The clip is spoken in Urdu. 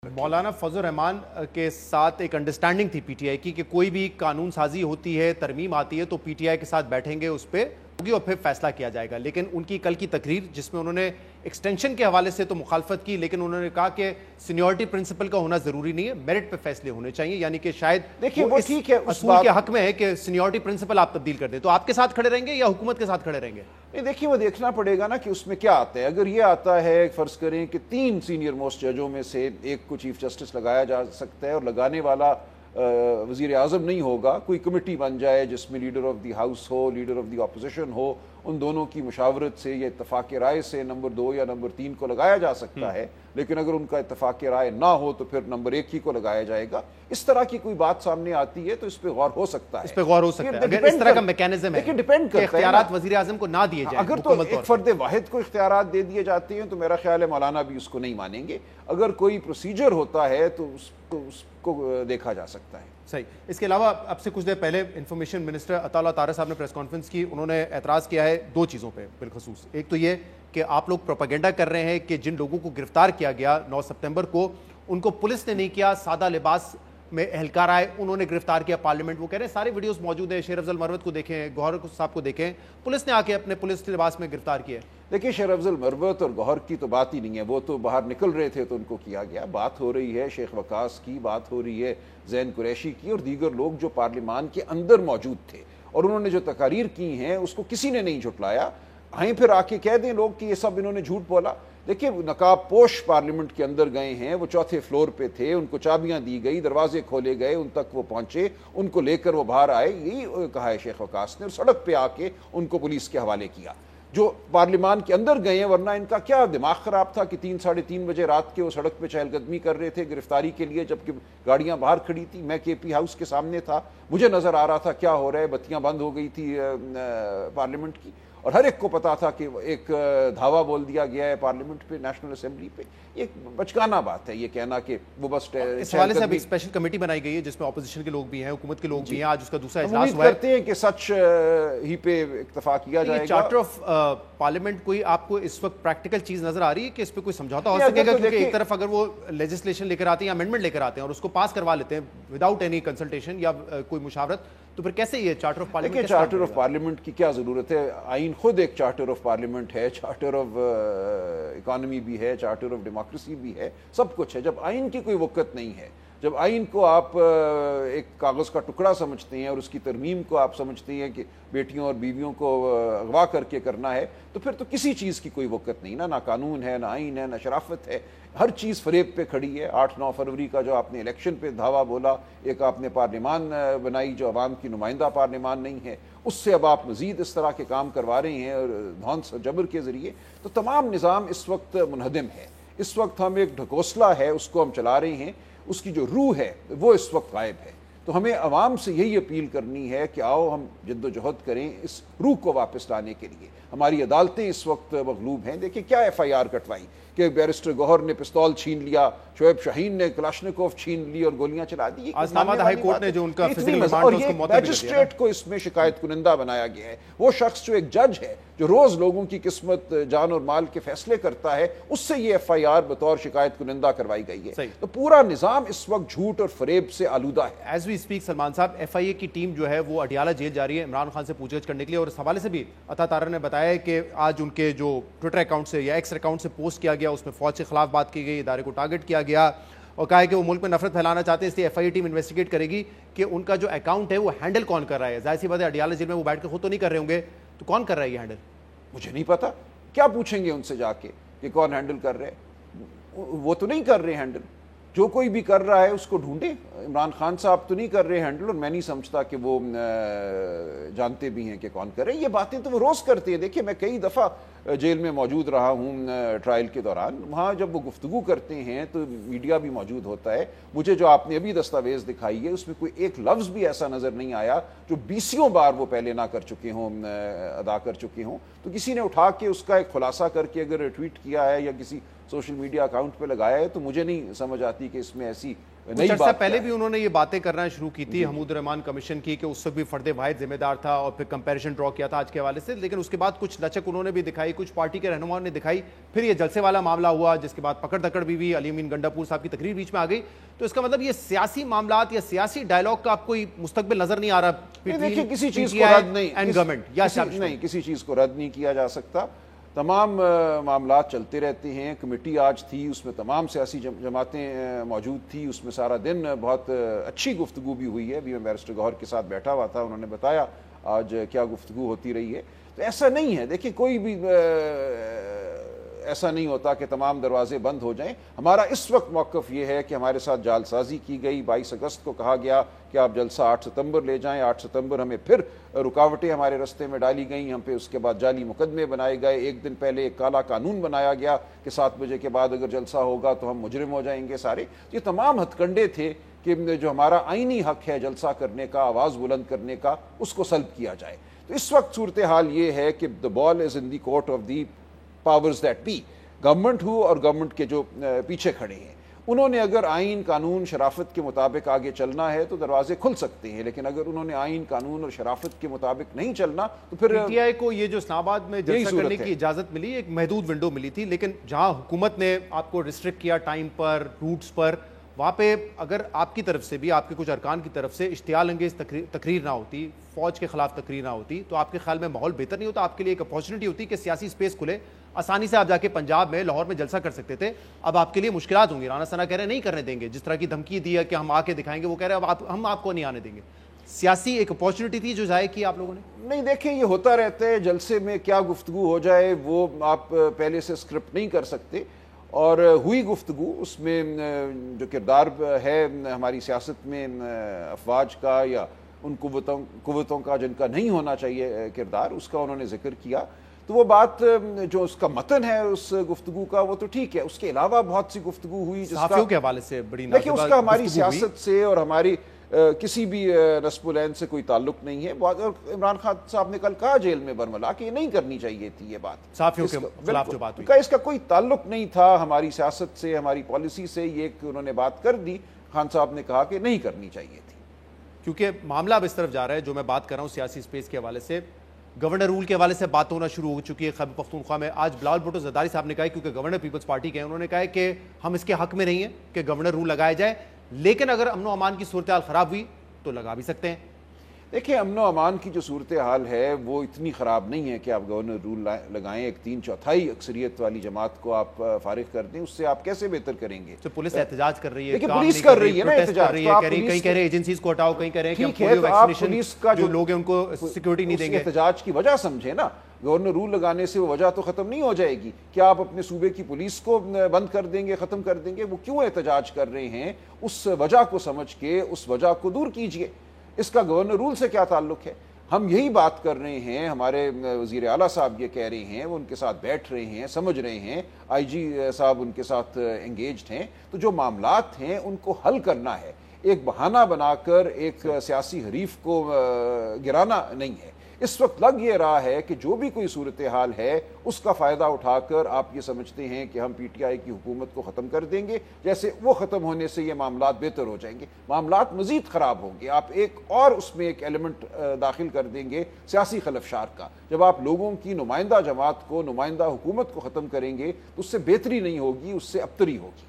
مولانا فضل الرحمان کے ساتھ ایک انڈرسٹینڈنگ تھی پی ٹی آئی کی کہ کوئی بھی قانون سازی ہوتی ہے، ترمیم آتی ہے تو پی ٹی آئی کے ساتھ بیٹھیں گے اس پہ ہوگی اور پھر فیصلہ کیا جائے گا. لیکن ان کی کل کی تقریر جس میں انہوں نے ایکسٹینشن کے حوالے سے تو مخالفت کی، لیکن انہوں نے کہا کہ سینیورٹی پرنسپل کا ہونا ضروری نہیں ہے، میرٹ پہ فیصلے ہونے چاہیے. یعنی کہ شاید دیکھیے وہ ٹھیک ہے، اصول کے حق میں ہے کہ سینیورٹی پرنسپل آپ تبدیل کر دیں. تو آپ کے ساتھ کھڑے رہیں گے یا حکومت کے ساتھ کھڑے رہیں گے؟ نہیں، دیکھیے وہ دیکھنا پڑے گا نا کہ اس میں کیا آتا ہے. اگر یہ آتا ہے فرض کریں کہ 3 سینئر موسٹ ججوں میں سے ایک کو چیف جسٹس لگایا جا سکتا ہے اور لگانے والا وزیر اعظم نہیں ہوگا، کوئی کمیٹی بن جائے جس میں لیڈر آف دی ہاؤس ہو، لیڈر آف دی اپوزیشن ہو، ان دونوں کی مشاورت سے یا اتفاق رائے سے نمبر 2 یا نمبر 3 کو لگایا جا سکتا ہے. لیکن اگر ان کا اتفاق رائے نہ ہو تو پھر نمبر 1 ہی کو لگایا جائے گا. اس طرح کی کوئی بات سامنے آتی ہے تو اس پہ غور ہو سکتا ہے. اس پہ غور ہو سکتا ہے اگر اس طرح کا میکینزم ہے کہ اختیارات وزیر اعظم کو نہ دیے جائیں. اگر تو ایک فرد واحد کو اختیارات دے دیے جاتے ہیں تو میرا خیال ہے مولانا بھی اس کو نہیں مانیں گے. اگر کوئی پروسیجر ہوتا ہے تو اس کو دیکھا جا سکتا ہے. صحیح. اس کے علاوہ اب سے کچھ دیر پہلے انفارمیشن منسٹر عطا اللہ طارق صاحب نے پریس کانفرنس کی. انہوں نے اعتراض کیا ہے 2 چیزوں پہ بالخصوص. ایک تو یہ کہ آپ لوگ پروپیگنڈا کر رہے ہیں کہ جن لوگوں کو گرفتار کیا گیا 9 ستمبر کو ان کو پولیس نے نہیں کیا، سادہ لباس میں اہلکار آئے انہوں نے گرفتار کیا پارلیمنٹ. وہ کہہ رہے ہیں سارے ویڈیوز موجود ہیں، شیر افضل مروت کو دیکھیں، گوہر صاحب کو دیکھیں، پولیس نے آ کے اپنے پولیس لباس میں گرفتار کیا. دیکھیے شیر افضل مروت اور گوہر کی تو بات ہی نہیں ہے، وہ تو باہر نکل رہے تھے تو ان کو کیا گیا. بات ہو رہی ہے شیخ وقاص کی، بات ہو رہی ہے زین قریشی کی اور دیگر لوگ جو پارلیمان کے اندر موجود تھے اور انہوں نے جو تقاریر کی ہیں اس کو کسی نے نہیں جھٹلایا. ہاں پھر آ کے کہہ دیں لوگ کہ یہ سب انہوں نے جھوٹ بولا. دیکھیے نقاب پوش پارلیمنٹ کے اندر گئے ہیں، وہ 4تھے فلور پہ تھے، ان کو چابیاں دی گئی، دروازے کھولے گئے، ان تک وہ پہنچے، ان کو لے کر وہ باہر آئے. یہی کہا ہے شیخ وقاص نے اور سڑک پہ آ کے ان کو پولیس کے حوالے کیا. جو پارلیمان کے اندر گئے ہیں، ورنہ ان کا کیا دماغ خراب تھا کہ 3 ساڑھے 3 بجے رات کے وہ سڑک پہ چہل قدمی کر رہے تھے گرفتاری کے لیے جبکہ گاڑیاں باہر کھڑی تھی. میں کے پی ہاؤس کے سامنے تھا، مجھے نظر آ رہا تھا کیا ہو رہا ہے. بتیاں بند ہو گئی تھی پارلیمنٹ کی اور ہر ایک کو پتا تھا کہ ایک دھاوا بول دیا گیا ہے پارلیمنٹ پہ، نیشنل اسمبلی پہ. ایک بچکانہ بات ہے یہ کہنا کہ وہ بس اس حوالے سے ابھی اسپیشل کمیٹی بنائی گئی ہے جس میں اپوزیشن کے لوگ بھی ہیں، حکومت کے لوگ بھی ہیں. آج اس کا دوسرا اجلاس ہوا ہے. کرتے ہیں کہ سچ ہی پہ اکتفا کیا جائے گا. چارٹر آف پارلیمنٹ کوئی آپ کو اس وقت پریکٹیکل چیز نظر آ رہی ہے کہ اس پہ کوئی سمجھوتا ہو سکے گا؟ کیونکہ ایک طرف اگر وہ لیجسلیشن لے کر آتے ہیں یا امینڈمنٹ لے کر آتے ہیں اور اس کو پاس کروا لیتے ہیں وداؤٹ اینی کنسلٹیشن یا کوئی مشاورت، تو پھر کیسے یہ charter of parliament? Charter of parliament کی کیا ضرورت ہے؟ آئین خود ایک چارٹر آف پارلیمنٹ ہے، چارٹر آف اکانومی بھی ہے، چارٹر آف ڈیموکریسی بھی ہے، سب کچھ ہے. جب آئین کی کوئی وقت نہیں ہے، جب آئین کو آپ ایک کاغذ کا ٹکڑا سمجھتے ہیں اور اس کی ترمیم کو آپ سمجھتے ہیں کہ بیٹیوں اور بیویوں کو اغوا کر کے کرنا ہے، تو پھر تو کسی چیز کی کوئی وقت نہیں. نہ قانون ہے، نہ آئین ہے، نہ شرافت ہے. ہر چیز فریب پہ کھڑی ہے. 8-9 فروری کا جو آپ نے الیکشن پہ دھاوا بولا، ایک آپ نے پارلیمان بنائی جو عوام کی نمائندہ پارلیمان نہیں ہے، اس سے اب آپ مزید اس طرح کے کام کروا رہے ہیں اور دھونس اور جبر کے ذریعے. تو تمام نظام اس وقت منہدم ہے. اس وقت ہم ایک ڈھکوسلا ہے اس کو ہم چلا رہے ہیں، اس کی جو روح ہے وہ اس وقت غائب ہے. تو ہمیں عوام سے یہی اپیل کرنی ہے کہ آؤ ہم جد و جہد کریں اس روح کو واپس لانے کے لیے. ہماری عدالتیں اس وقت مغلوب ہیں. دیکھیں کیا ایف آئی آر کٹوائی کہ بیرسٹر گوہر نے پستول چھین لیا، شعیب شاہین نے کلاشنکوف چھین لی اور گولیاں چلا دی. ہائی کورٹ نے جو ان کا میجسٹریٹ کو اس میں شکایت کنندہ بنایا گیا ہے. وہ شخص جو ایک جج ہے جو روز لوگوں کی قسمت جان اور مال کے فیصلے کرتا ہے، اس سے یہ ایف آئی آر بطور شکایت کنندہ کروائی گئی ہے. تو پورا نظام اس وقت جھوٹ اور فریب سے آلودہ ہے. ایز وی اسپیک سلمان صاحب، ایف آئی اے کی ٹیم جو ہے وہ اڈیالہ جیل جا رہی ہے عمران خان سے پوچھ گچھ کرنے کے لیے. اور اس حوالے سے بھی عطا طارق نے بتایا کہ آج ان کے جو ٹویٹر اکاؤنٹ سے یا ایکس اکاؤنٹ سے پوسٹ کیا گیا اس میں فوج کے خلاف بات کی گئی، ادارے کو ٹارگٹ کیا گیا اور کہا ہے کہ وہ ملک میں نفرت پھیلانا چاہتے ہیں، اس لیے F I A team investigate کرے گی کہ ان کا جو اکاؤنٹ ہے وہ ہینڈل کون کر رہا ہے. ظاہر سی بات ہے اڈیالہ جیل میں وہ بیٹھ کے خود تو نہیں کر رہے ہوں گے، تو کون کر رہا ہے یہ ہینڈل؟ مجھے نہیں پتا. کیا پوچھیں گے ان سے جا کے کہ کون ہینڈل کر رہے؟ وہ تو نہیں کر رہے ہینڈل. جو کوئی بھی کر رہا ہے اس کو ڈھونڈے. عمران خان صاحب تو نہیں کر رہے ہینڈل اور میں نہیں سمجھتا کہ وہ جانتے بھی ہیں کہ کون کر رہے. یہ باتیں تو وہ روز کرتے ہیں. دیکھیں میں کئی دفعہ جیل میں موجود رہا ہوں ٹرائل کے دوران. وہاں جب وہ گفتگو کرتے ہیں تو میڈیا بھی موجود ہوتا ہے. مجھے جو آپ نے ابھی دستاویز دکھائی ہے اس میں کوئی ایک لفظ بھی ایسا نظر نہیں آیا جو 20 بار وہ پہلے نہ کر چکے ہوں، ادا کر چکے ہوں. تو کسی نے اٹھا کے اس کا ایک خلاصہ کر کے اگر ٹویٹ کیا ہے یا کسی سوشل میڈیا اکاؤنٹ پہ لگایا ہے، تو مجھے نہیں سمجھ آتی کہ اس میں ایسی کچھ عرصہ پہلے بھی انہوں نے یہ باتیں کرنا شروع کی تھی حمود الرحمان کمیشن کی کہ اس وقت بھی فرد واحد ذمہ دار تھا اور پھر کمپیریشن ڈرا کیا تھا آج کے حوالے سے، لیکن اس کے بعد کچھ لچک انہوں نے بھی دکھائی، کچھ پارٹی کے رہنماؤں نے دکھائی، پھر یہ جلسے والا معاملہ ہوا جس کے بعد پکڑ دکڑ بھی ہوئی، علی امین گنڈاپور صاحب کی تقریر بیچ میں آ گئی. تو اس کا مطلب یہ سیاسی معاملات یا سیاسی ڈائلاگ کا آپ کوئی مستقبل نظر نہیں آ رہا؟ دیکھیے کسی چیز کو رد نہیں کسی چیز کو رد نہیں کیا جا سکتا. تمام معاملات چلتے رہتے ہیں. کمیٹی آج تھی، اس میں تمام سیاسی جماعتیں موجود تھی، اس میں سارا دن بہت اچھی گفتگو بھی ہوئی ہے. ابھی میں بیرسٹر گوہر کے ساتھ بیٹھا ہوا تھا، انہوں نے بتایا آج کیا گفتگو ہوتی رہی ہے. تو ایسا نہیں ہے، دیکھیں کوئی بھی ایسا نہیں ہوتا کہ تمام دروازے بند ہو جائیں. ہمارا اس وقت موقف یہ ہے کہ ہمارے ساتھ جال سازی کی گئی. 22 اگست کو کہا گیا کہ آپ جلسہ 8 ستمبر لے جائیں. 8 ستمبر ہمیں پھر رکاوٹیں ہمارے رستے میں ڈالی گئیں، ہم پہ اس کے بعد جعلی مقدمے بنائے گئے. ایک دن پہلے ایک کالا قانون بنایا گیا کہ 7 بجے کے بعد اگر جلسہ ہوگا تو ہم مجرم ہو جائیں گے سارے. یہ تمام ہتھ کنڈے تھے کہ جو ہمارا آئینی حق ہے جلسہ کرنے کا، آواز بلند کرنے کا، اس کو سلب کیا جائے. تو اس وقت صورتحال یہ ہے کہ the ball is in the court of the powers that be. Government ہو اور گورنمنٹ کے جو پیچھے کھڑے ہیں، انہوں نے اگر آئین قانون شرافت کے مطابق آگے چلنا ہے تو دروازے کھل سکتے ہیں، لیکن اگر انہوں نے آئین قانون اور شرافت کے مطابق نہیں چلنا تو پھر پی ٹی آئی کو یہ جو اسلام آباد میں جلسہ کرنے کی اجازت ملی، ایک محدود ونڈو ملی تھی، لیکن جہاں حکومت نے آپ کو ریسٹرکٹ کیا ٹائم پر، روٹس پر، وہاں پہ اگر آپ کی طرف سے بھی، آپ کے کچھ ارکان کی طرف سے اشتعال انگیز تقریر نہ ہوتی، فوج کے خلاف تقریر نہ ہوتی، تو آپ کے خیال میں ماحول بہتر نہیں ہوتا؟ آپ کے لیے ایک اپارچونٹی ہوتی کہ سیاسی اسپیس کھلے، آسانی سے آپ جا کے پنجاب میں، لاہور میں جلسہ کر سکتے تھے. اب آپ کے لیے مشکلات ہوں گی. رانا ثنا کہہ رہے ہیں نہیں کرنے دیں گے، جس طرح کی دھمکی دی ہے کہ ہم آ کے دکھائیں گے، وہ کہہ رہے ہیں ہم آپ کو نہیں آنے دیں گے. سیاسی ایک اپارچونٹی تھی جو ضائع کی آپ لوگوں نے. نہیں دیکھیں یہ ہوتا رہتا ہے، جلسے میں کیا گفتگو ہو جائے وہ آپ پہلے سے اسکرپٹ نہیں کر سکتے، اور ہوئی گفتگو اس میں جو کردار ہے ہماری سیاست میں افواج کا یا ان قوتوں کا جن کا نہیں ہونا چاہیے کردار، اس کا انہوں نے ذکر کیا. تو وہ بات جو اس کا متن ہے اس گفتگو کا وہ تو ٹھیک ہے. اس کے علاوہ بہت سی گفتگو ہوئی جس صحافیوں کے حوالے سے بڑی لیکن اس کا ہماری سیاست سے اور ہماری کسی بھی نصب العین سے کوئی تعلق نہیں ہے. عمران خان صاحب نے کل کہا جیل میں برملا کہ یہ نہیں کرنی چاہیے تھی یہ بات، صحافیوں کے خلاف جو بات ہوئی، اس کا کوئی تعلق نہیں تھا ہماری سیاست سے، ہماری پالیسی سے. یہ کہ انہوں نے بات کر دی، خان صاحب نے کہا کہ نہیں کرنی چاہیے تھی. کیونکہ معاملہ اب اس طرف جا رہا ہے جو میں بات کر رہا ہوں سیاسی اسپیس کے حوالے سے. گورنر رول کے حوالے سے بات ہونا شروع ہو چکی ہے خیبر پختونخوا میں. آج بلاول بھٹو زرداری صاحب نے کہا ہے، کیونکہ گورنر پیپلز پارٹی کے ہیں، انہوں نے کہا ہے کہ ہم اس کے حق میں نہیں ہیں کہ گورنر رول لگایا جائے، لیکن اگر امن و امان کی صورتحال خراب ہوئی تو لگا بھی سکتے ہیں. دیکھیں امن و امان کی جو صورتحال ہے وہ اتنی خراب نہیں ہے کہ آپ گورنر رول لگائیں. ایک 3/4 اکثریت والی جماعت کو آپ فارغ کر دیں، اس سے آپ کیسے بہتر کریں گے؟ تو پولیس احتجاج کر رہی ہے، پولیس کر رہی ہے نا احتجاج، کہیں کہہ رہے ہیں ایجنسیز کو ہٹاؤ، کہیں کہہ رہے ہیں کہ ہم پولیو ویکسینیشن جو لوگ ہیں ان کو سیکیورٹی نہیں دیں گے. احتجاج کی وجہ سمجھے نا، گورنر رول لگانے سے وہ وجہ تو ختم نہیں ہو جائے گی. کیا آپ اپنے صوبے کی پولیس کو بند کر دیں گے، ختم کر دیں گے؟ وہ کیوں احتجاج کر رہے ہیں اس وجہ کو سمجھ کے اس وجہ کو دور کیجئے. اس کا گورنر رول سے کیا تعلق ہے؟ ہم یہی بات کر رہے ہیں، ہمارے وزیر اعلیٰ صاحب یہ کہہ رہے ہیں، وہ ان کے ساتھ بیٹھ رہے ہیں، سمجھ رہے ہیں، آئی جی صاحب ان کے ساتھ انگیجڈ ہیں. تو جو معاملات ہیں ان کو حل کرنا ہے، ایک بہانہ بنا کر ایک سیاسی حریف کو گرانا نہیں ہے. اس وقت لگ یہ رہا ہے کہ جو بھی کوئی صورتحال ہے اس کا فائدہ اٹھا کر آپ یہ سمجھتے ہیں کہ ہم پی ٹی آئی کی حکومت کو ختم کر دیں گے، جیسے وہ ختم ہونے سے یہ معاملات بہتر ہو جائیں گے. معاملات مزید خراب ہوں گے. آپ ایک اور اس میں ایک ایلیمنٹ داخل کر دیں گے سیاسی خلفشار کا. جب آپ لوگوں کی نمائندہ جماعت کو، نمائندہ حکومت کو ختم کریں گے تو اس سے بہتری نہیں ہوگی، اس سے ابتری ہوگی.